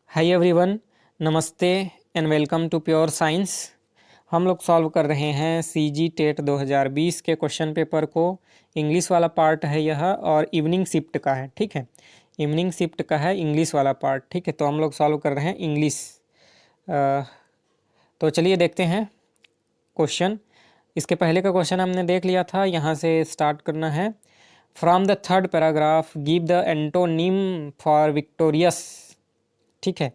हाय everyone, नमस्ते and welcome to pure science. हम लोग सॉल्व कर रहे हैं सीजी टेट 2020 के क्वेश्चन पेपर को। इंग्लिश वाला पार्ट है यह और इवनिंग शिफ्ट का है। ठीक है, इवनिंग शिफ्ट का है इंग्लिश वाला पार्ट। ठीक है, तो हम लोग सॉल्व कर रहे हैं इंग्लिश। तो चलिए देखते हैं क्वेश्चन। इसके पहले का क्वेश्चन हमने देख लिया था, यहाँ से स्टार्ट करना है। From the third paragraph give the antonym for victorious. ठीक है,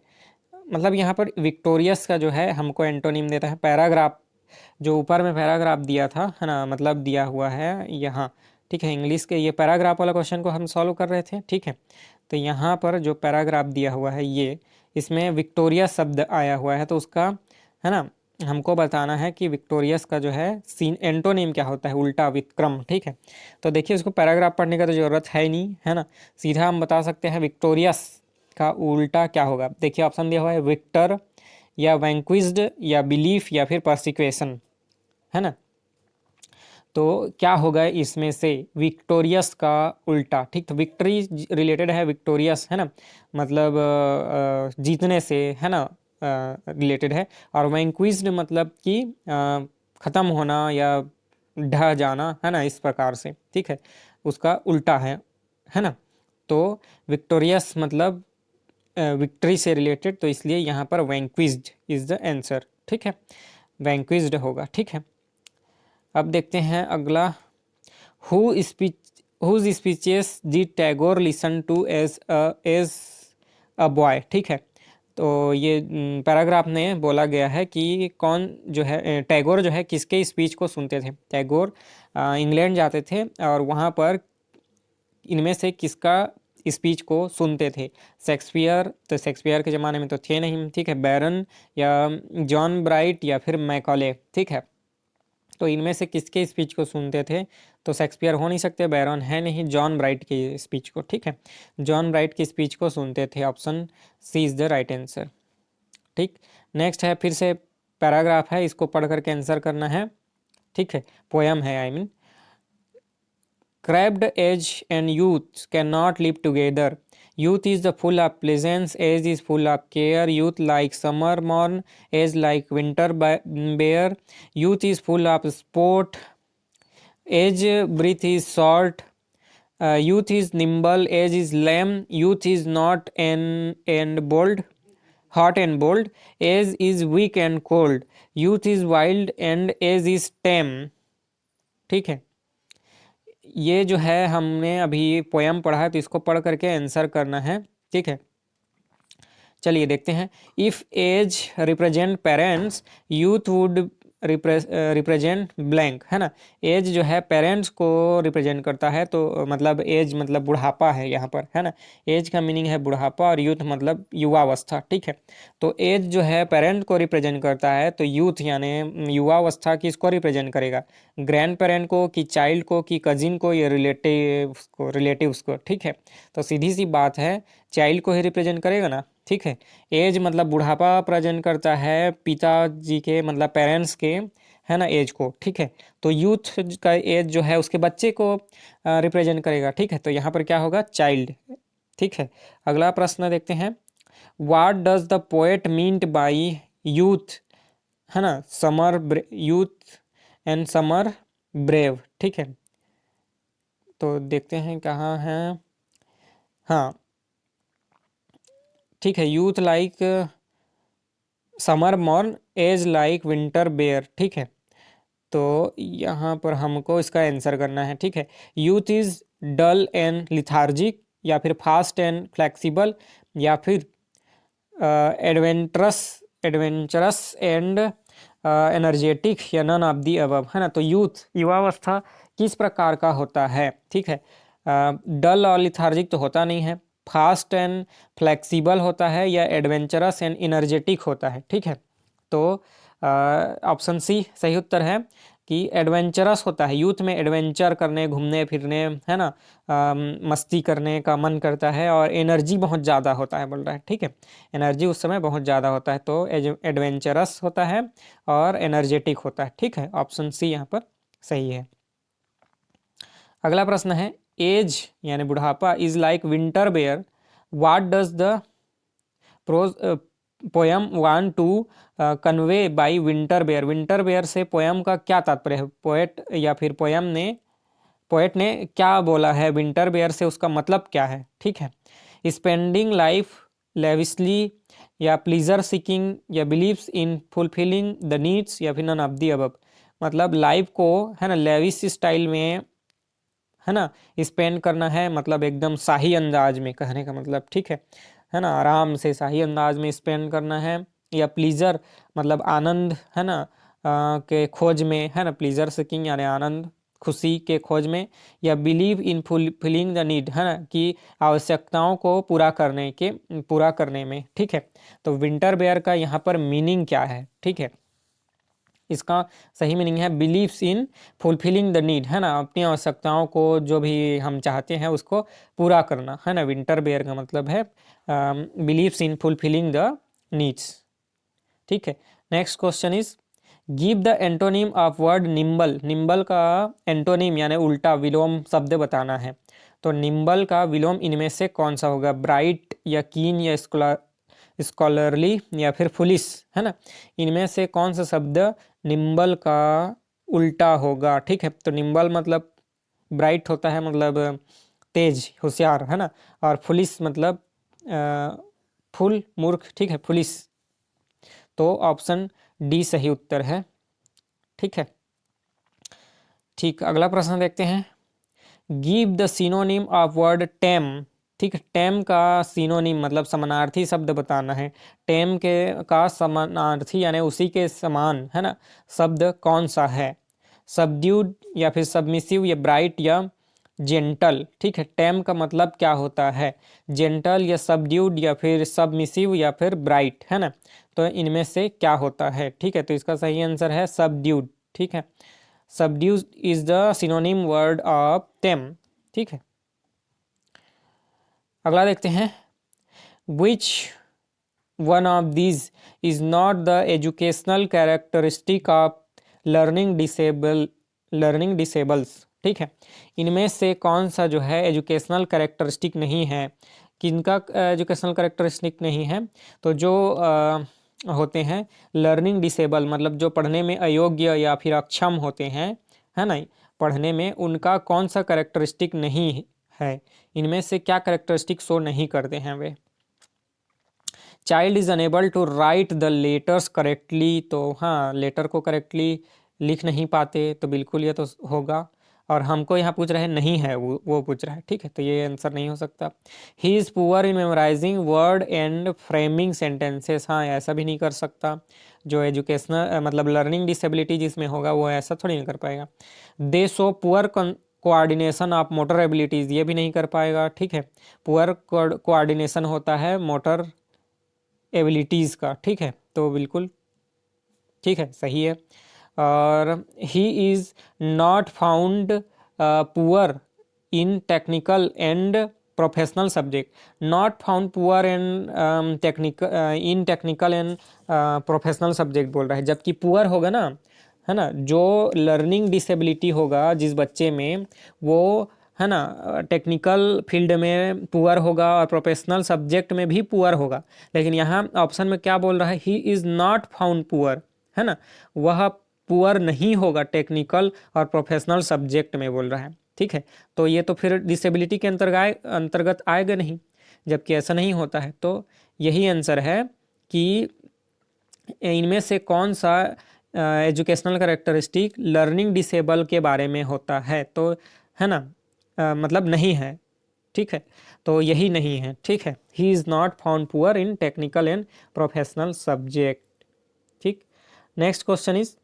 मतलब यहाँ पर विक्टोरियस का जो है हमको एंटोनिम देता है। पैराग्राफ जो ऊपर में पैराग्राफ दिया था है ना, मतलब दिया हुआ है यहाँ। ठीक है, इंग्लिश के ये पैराग्राफ वाला क्वेश्चन को हम सॉल्व कर रहे थे। ठीक है, तो यहाँ पर जो पैराग्राफ दिया हुआ है ये, इसमें विक्टोरियस शब्द आया हुआ है, तो उसका है ना हमको बताना है कि विक्टोरियस का जो है सीन एंटोनिम क्या होता है, उल्टा विक्रम। ठीक है, तो देखिए उसको पैराग्राफ पढ़ने का तो ज़रूरत है ही नहीं, है ना। सीधा हम बता सकते हैं विक्टोरियस का उल्टा क्या होगा। देखिए ऑप्शन दिया हुआ है विक्टर या वैंक्विज्ड या बिलीफ या फिर परसिक्वेशन, है ना। तो क्या होगा इसमें से विक्टोरियस का उल्टा। ठीक, तो विक्ट्री रिलेटेड है विक्टोरियस, है ना, मतलब जीतने से, है ना, रिलेटेड है। और वैंक्विज्ड मतलब कि ख़त्म होना या ढह जाना, है ना, इस प्रकार से। ठीक है, उसका उल्टा है ना। तो विक्टोरियस मतलब विक्ट्री से रिलेटेड, तो इसलिए यहाँ पर वैंक्विज्ड इज द आंसर। ठीक है, वैंक्विज्ड होगा। ठीक है, अब देखते हैं अगला। Who speech whose speeches did Tagore listen to as a boy. ठीक है, तो ये पैराग्राफ में बोला गया है कि कौन जो है टैगोर जो है किसके स्पीच को सुनते थे। टैगोर इंग्लैंड जाते थे और वहाँ पर इनमें से किसका स्पीच को सुनते थे। शेक्सपियर, तो शेक्सपियर के ज़माने में तो थे नहीं। ठीक है, बैरन या जॉन ब्राइट या फिर मैकॉले। ठीक है, तो इनमें से किसके स्पीच को सुनते थे, तो शेक्सपियर हो नहीं सकते, बैरन है नहीं, जॉन ब्राइट की स्पीच को। ठीक है, जॉन ब्राइट की स्पीच को सुनते थे। Option C is the right answer. ठीक, नेक्स्ट है, फिर से पैराग्राफ है, इसको पढ़ करके आंसर करना है। ठीक है, पोयम है I mean. Crabbed age and youth cannot live together. Youth is the full of pleasance, age is full of care. Youth like summer morn, age like winter bear. Youth is full of sport, age breath is short. Youth is nimble, age is lame. Youth is not and bold, hot and bold. Age is weak and cold. Youth is wild and age is tame. ठीक है, ये जो है हमने अभी poem पढ़ा है, तो इसको पढ़ करके आंसर करना है। ठीक है, चलिए देखते हैं। If age represent parents, youth would represent blank, है ना। एज जो है पेरेंट्स को रिप्रेजेंट करता है, तो मतलब एज मतलब बुढ़ापा है यहाँ पर, है ना। एज का मीनिंग है बुढ़ापा और यूथ मतलब युवावस्था। ठीक है, तो एज जो है पेरेंट को रिप्रेजेंट करता है, तो यूथ यानी युवावस्था किसको रिप्रेजेंट करेगा, ग्रैंड पेरेंट को कि चाइल्ड को कि कजिन को या रिलेटिव्स को। ठीक है, तो सीधी सी बात है, चाइल्ड को ही रिप्रेजेंट करेगा ना। ठीक है, एज मतलब बुढ़ापा प्रेजेंट करता है पिताजी के मतलब पेरेंट्स के, है ना, एज को। ठीक है, तो यूथ का एज जो है उसके बच्चे को रिप्रेजेंट करेगा। ठीक है, तो यहाँ पर क्या होगा, चाइल्ड। ठीक है, अगला प्रश्न देखते हैं। What does the poet meant by youth, है ना, summer youth and summer brave. ठीक है, तो देखते हैं कहाँ है। हाँ, ठीक है, youth like summer morn, age like winter bare. ठीक है, तो यहाँ पर हमको इसका आंसर करना है। ठीक है, youth is dull and lethargic या फिर फास्ट एंड फ्लेक्सिबल या फिर एडवेंटरस एडवेंचरस एंड एनर्जेटिक या नन ऑफ दी अबव, है ना। तो यूथ युवावस्था किस प्रकार का होता है। ठीक है, डल और लिथार्जिक तो होता नहीं है, फास्ट एंड फ्लेक्सिबल होता है या एडवेंचरस एंड इनर्जेटिक होता है। ठीक है, तो ऑप्शन सी सही उत्तर है कि एडवेंचरस होता है। यूथ में एडवेंचर करने, घूमने फिरने, है ना, मस्ती करने का मन करता है और एनर्जी बहुत ज़्यादा होता है, बोल रहा है। ठीक है, एनर्जी उस समय बहुत ज़्यादा होता है, तो एडवेंचरस होता है और एनर्जेटिक होता है। ठीक है, ऑप्शन सी यहाँ पर सही है। अगला प्रश्न है, एज यानी बुढ़ापा is like winter bare, what does the prose poem want to convey by winter bare. Winter bare से पोयम का क्या तात्पर्य है? पोएट या फिर पोएट ने क्या बोला है विंटर बेयर से, उसका मतलब क्या है? ठीक है, स्पेंडिंग लाइफ लेविसली या प्लीजर सीकिंग या believes in fulfilling the needs या फिर नन ऑफ दी अबव। मतलब लाइफ को है ना लेविस स्टाइल में है ना स्पेंड करना है, मतलब एकदम शाही अंदाज में, कहने का मतलब, ठीक है ना, आराम से शाही अंदाज में स्पेंड करना है। या प्लीजर मतलब आनंद है ना के खोज में, है ना, प्लीजर सीकिंग यानी आनंद खुशी के खोज में। या believe in fulfilling the need, है ना, कि आवश्यकताओं को पूरा करने में। ठीक है, तो विंटर बेयर का यहाँ पर मीनिंग क्या है? ठीक है, इसका सही मीनिंग है believes in fulfilling the need, है ना, अपनी आवश्यकताओं को जो भी हम चाहते हैं उसको पूरा करना, है ना। विंटर बेयर का मतलब है believes in fulfilling the needs. ठीक है, next question is give the antonym of word nimble. Nimble का एंटोनिम यानी उल्टा विलोम शब्द बताना है। तो निम्बल का विलोम इनमें से कौन सा होगा? ब्राइट या कीन या स्कॉलरली या फिर फुलिस, है ना, इनमें से कौन सा शब्द निम्बल का उल्टा होगा? ठीक है, तो निम्बल मतलब ब्राइट होता है, मतलब तेज होशियार, है ना, और फुलिस मतलब फुल मूर्ख। ठीक है, फुलिस। तो ऑप्शन डी सही उत्तर है। ठीक है, ठीक, अगला प्रश्न देखते हैं। Give the synonym of word tame. ठीक है, टेम का सिनोनिम मतलब समानार्थी शब्द बताना है। टेम के का समानार्थी यानी उसी के समान, है ना, शब्द कौन सा है? सबड्यूड या फिर सबमिसिव या ब्राइट या जेंटल। ठीक है, टेम का मतलब क्या होता है? जेंटल या सबड्यूड या फिर सबमिसिव या फिर ब्राइट, है ना, तो इनमें से क्या होता है? ठीक है, तो इसका सही आंसर है सबड्यूड। ठीक है, subdued is the synonym word of tame. ठीक है, अगला देखते हैं। Which one of these is not the educational characteristic of learning disables. ठीक है, इनमें से कौन सा जो है एजुकेशनल कैरेक्टरिस्टिक नहीं है? किनका एजुकेशनल कैरेक्टरिस्टिक नहीं है? तो जो होते हैं लर्निंग डिसेबल, मतलब जो पढ़ने में अयोग्य या फिर अक्षम होते हैं, है ना, पढ़ने में, उनका कौन सा कैरेक्टरिस्टिक नहीं है? इनमें से क्या कैरेक्टरिस्टिक शो नहीं करते हैं वे? Child is unable to write the letters correctly. तो हाँ, लेटर को करेक्टली लिख नहीं पाते, तो बिल्कुल ये तो होगा। और हमको यहाँ पूछ रहे हैं नहीं है, वो पूछ रहा है। ठीक है, तो ये आंसर नहीं हो सकता। He is poor in memorising word and framing sentences. हाँ, ऐसा भी नहीं कर सकता। जो एजुकेशनल मतलब लर्निंग डिसेबिलिटी जिसमें होगा वो ऐसा थोड़ी नहीं कर पाएगा। दे show poor coordination of motor abilities, ये भी नहीं कर पाएगा। ठीक है, पुअर कोऑर्डिनेशन होता है मोटर एबिलिटीज़ का। ठीक है, तो बिल्कुल ठीक है, सही है। और ही is not found poor in technical and professional subject. Not found poor in technical and professional subject बोल रहा है, जबकि पुअर होगा ना, है ना, जो लर्निंग डिसेबिलिटी होगा जिस बच्चे में, वो है ना टेक्निकल फील्ड में पुअर होगा और प्रोफेशनल सब्जेक्ट में भी पुअर होगा। लेकिन यहाँ ऑप्शन में क्या बोल रहा है? He is not found poor, है ना, वह पुअर नहीं होगा टेक्निकल और प्रोफेशनल सब्जेक्ट में बोल रहा है। ठीक है, तो ये तो फिर डिसेबिलिटी के अंतर्गत आएगा नहीं, जबकि ऐसा नहीं होता है। तो यही आंसर है कि इनमें से कौन सा एजुकेशनल कैरेक्टरिस्टिक लर्निंग डिसेबल के बारे में होता है? तो है ना मतलब नहीं है। ठीक है, तो यही नहीं है। ठीक है, he is not found poor in technical and professional subject. ठीक, next question is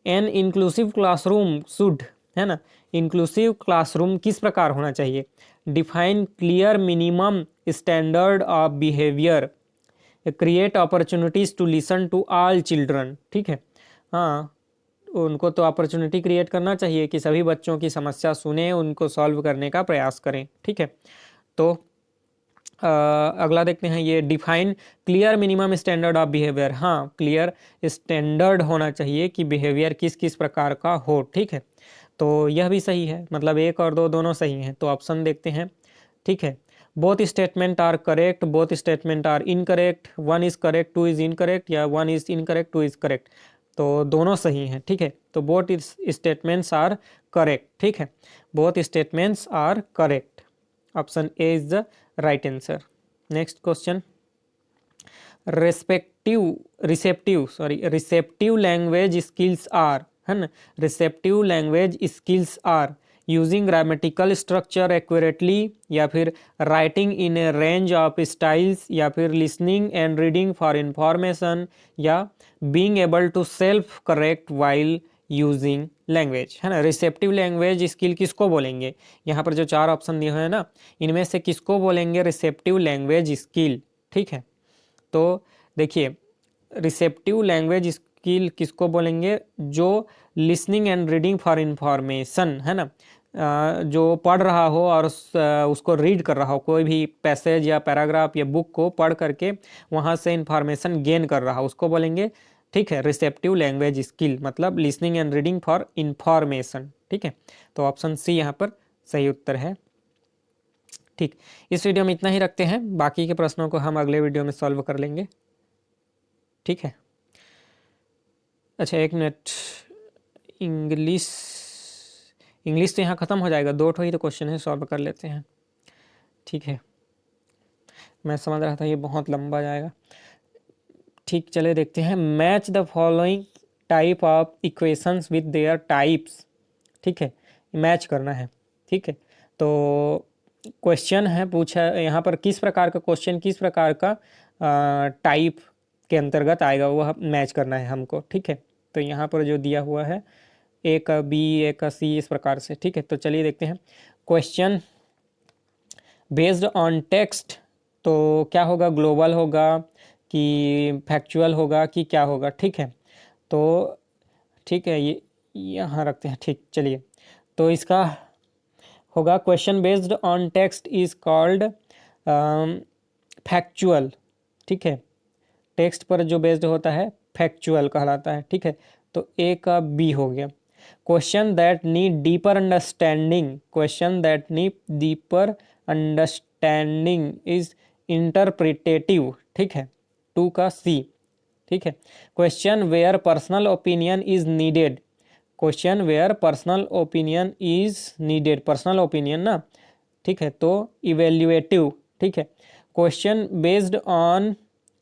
an inclusive classroom should, है ना, इंक्लूसिव क्लासरूम किस प्रकार होना चाहिए? Define clear minimum standard of behaviour, create opportunities to listen to all children. ठीक है, हाँ, उनको तो अपॉर्चुनिटी क्रिएट करना चाहिए कि सभी बच्चों की समस्या सुने, उनको सॉल्व करने का प्रयास करें। ठीक है, तो अगला देखते हैं। ये define clear minimum standard of behaviour. हाँ, क्लियर स्टैंडर्ड होना चाहिए कि बिहेवियर किस किस प्रकार का हो। ठीक है, तो यह भी सही है, मतलब एक और दो दोनों सही हैं। तो ऑप्शन देखते हैं। ठीक है, both statement are correct, both statement are incorrect, one is correct two is incorrect, या one is incorrect two is correct. तो दोनों सही हैं, ठीक है। तो बोथ स्टेटमेंट्स आर करेक्ट, ठीक है, both statements are correct. Option A is the right answer. Next question, receptive language skills are, है ना, receptive language skills are using grammatical structure accurately, या फिर writing in a range of styles, या फिर listening and reading for information, या being able to self correct while using language, है ना। Receptive language skill किसको बोलेंगे? यहाँ पर जो चार ऑप्शन दिए हुए हैं ना, इनमें से किसको बोलेंगे रिसेप्टिव लैंग्वेज स्किल, ठीक है। तो देखिए, रिसेप्टिव लैंग्वेज स्किल किसको बोलेंगे? जो listening and reading for information, है ना, जो पढ़ रहा हो और उसको रीड कर रहा हो, कोई भी पैसेज या पैराग्राफ या बुक को पढ़ करके वहाँ से इंफॉर्मेशन गेन कर रहा हो, उसको बोलेंगे, ठीक है, रिसेप्टिव लैंग्वेज स्किल, मतलब listening and reading for information, ठीक है। तो ऑप्शन सी यहाँ पर सही उत्तर है, ठीक। इस वीडियो में इतना ही रखते हैं, बाकी के प्रश्नों को हम अगले वीडियो में सॉल्व कर लेंगे, ठीक है। अच्छा, एक मिनट, इंग्लिश तो यहाँ ख़त्म हो जाएगा, दो ही तो क्वेश्चन है, सॉल्व कर लेते हैं, ठीक है। मैं समझ रहा था ये बहुत लंबा जाएगा, ठीक, चले देखते हैं। Match the following type of equations with their types, ठीक है, मैच करना है, ठीक है। तो क्वेश्चन है पूछा यहाँ पर, किस प्रकार का क्वेश्चन किस प्रकार का टाइप के अंतर्गत आएगा, वह मैच करना है हमको, ठीक है। तो यहाँ पर जो दिया हुआ है, ए का बी, ए का सी, इस प्रकार से, ठीक है। तो चलिए देखते हैं। क्वेश्चन बेस्ड ऑन टेक्स्ट, तो क्या होगा, ग्लोबल होगा कि फैक्चुअल होगा कि क्या होगा, ठीक है। तो ठीक है, ये यहाँ रखते हैं, ठीक, चलिए। तो इसका होगा, question based on text is called factual, ठीक है। टेक्स्ट पर जो बेस्ड होता है फैक्चुअल कहलाता है, ठीक है। तो ए का बी हो गया। Question that need deeper understanding, question that need deeper understanding is interpretative, ठीक है, टू का सी, ठीक है। Question where personal opinion is needed, question where personal opinion is needed, personal opinion ना, ठीक है, तो इवेल्युएटिव, ठीक है। Question based on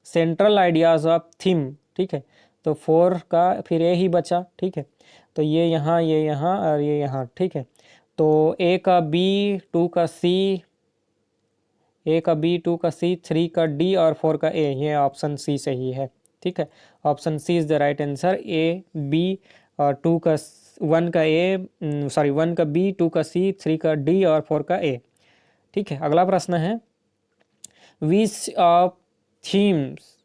central ideas of theme, ठीक है। तो 4 का फिर ए ही बचा, ठीक है। तो ये यहाँ और ये यहाँ, ठीक है। तो ए का बी, 2 का सी, ए का बी, 2 का सी, 3 का डी और 4 का ए, ये ऑप्शन सी सही है, ठीक है। Option C is the right answer. A B और 2 का 1 का ए, सॉरी 1 का बी, 2 का सी, 3 का डी और 4 का ए, ठीक है। अगला प्रश्न है, which of themes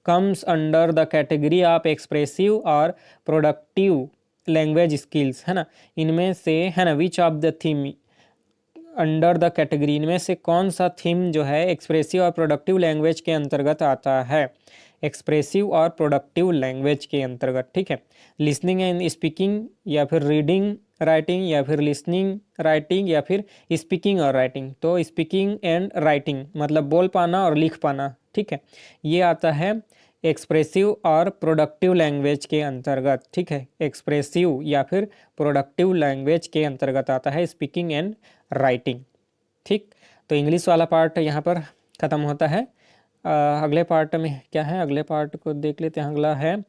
comes under the category of expressive और प्रोडक्टिव लैंग्वेज स्किल्स, है ना। इनमें से, है ना, which of the theme under the category, इनमें से कौन सा थीम जो है एक्सप्रेसिव और प्रोडक्टिव लैंग्वेज के अंतर्गत आता है, एक्सप्रेसिव और प्रोडक्टिव लैंग्वेज के अंतर्गत, ठीक है। लिसनिंग एंड स्पीकिंग, या फिर रीडिंग राइटिंग, या फिर लिसनिंग राइटिंग, या फिर स्पीकिंग और राइटिंग। तो स्पीकिंग एंड राइटिंग मतलब बोल पाना और लिख पाना, ठीक है, ये आता है एक्सप्रेसिव और प्रोडक्टिव लैंग्वेज के अंतर्गत, ठीक है। एक्सप्रेसिव या फिर प्रोडक्टिव लैंग्वेज के अंतर्गत आता है स्पीकिंग एंड राइटिंग, ठीक। तो इंग्लिश वाला पार्ट यहाँ पर ख़त्म होता है। अगले पार्ट में क्या है, अगले पार्ट को देख लेते हैं। अगला है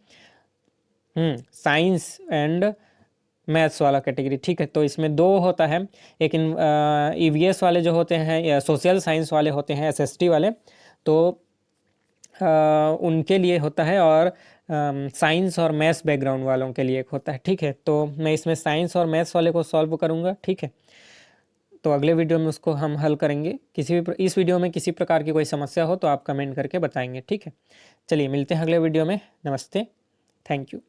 साइंस एंड मैथ्स वाला कैटेगरी, ठीक है। तो इसमें दो होता है, एक ईवीएस वाले जो होते हैं या सोशल साइंस वाले होते हैं, एसएसटी वाले, तो उनके लिए होता है, और साइंस और मैथ्स बैकग्राउंड वालों के लिए एक होता है, ठीक है। तो मैं इसमें साइंस और मैथ्स वाले को सॉल्व करूँगा, ठीक है। तो अगले वीडियो में उसको हम हल करेंगे। इस वीडियो में किसी प्रकार की कोई समस्या हो तो आप कमेंट करके बताएंगे, ठीक है। चलिए मिलते हैं अगले वीडियो में, नमस्ते, थैंक यू।